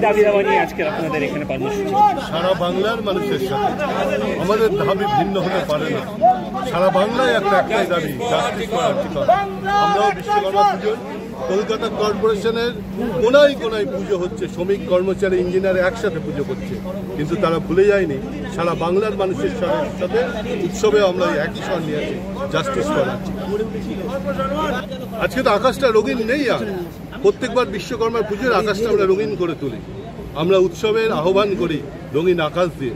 দাবি দাবা নিয়ে আজকে আপনাদের এখানে কর্মসূচি? সারা বাংলার মানুষের সাথে আমাদের দাবি ভিন্ন হতে পারে না। সারা বাংলায় একটাই দাবি, জাস্টিস ফর আর্টিকল। আমরাও বিশ্বকর্মা পুজো কলকাতা কর্পোরেশনের কোনায় কোনায় পুজো হচ্ছে, শ্রমিক কর্মচারী ইঞ্জিনিয়ার একসাথে পুজো করছে, কিন্তু তারা ভুলে যায়নি সারা বাংলার মানুষের সাথে উৎসবে আমরা একই স্বর নিয়ে আছি, জাস্টিস ফর আর্টিকল। আজকে তো আকাশটা রঙিন নেই, আর প্রত্যেকবার বিশ্বকর্মার পুজোর আকাশটা আমরা রঙিন করে তুলি, আমরা উৎসবের আহ্বান করি রঙিন আকাশ দিয়ে।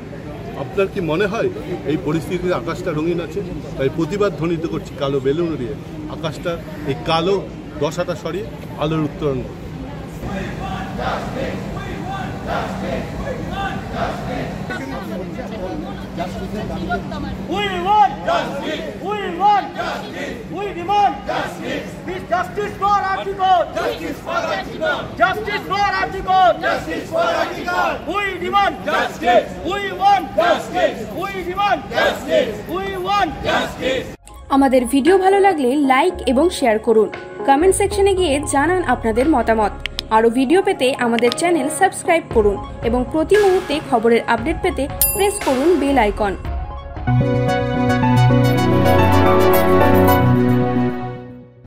আপনার কি মনে হয় এই পরিস্থিতিতে আকাশটা রঙিন আছে? তাই প্রতিবাদ ধ্বনিত করছি কালো বেলুন দিয়ে আকাশটা এই কালো দশাটা সরিয়ে আলোর উত্তরণ। We want justice. We want justice. We demand justice. This justice for article. Justice for article. Justice for article. Justice for article. We demand justice. We want justice. We demand justice. We want justice. আমাদের video ভালো লাগলে like এবং share করুন। Comment সেকশনে গিয়ে জানান আপনাদের মতামত। আরও ভিডিও পেতে আমাদের চ্যানেল সাবস্ক্রাইব করুন এবং প্রতি মুহূর্তে খবরের আপডেট পেতে প্রেস করুন বেল আইকন।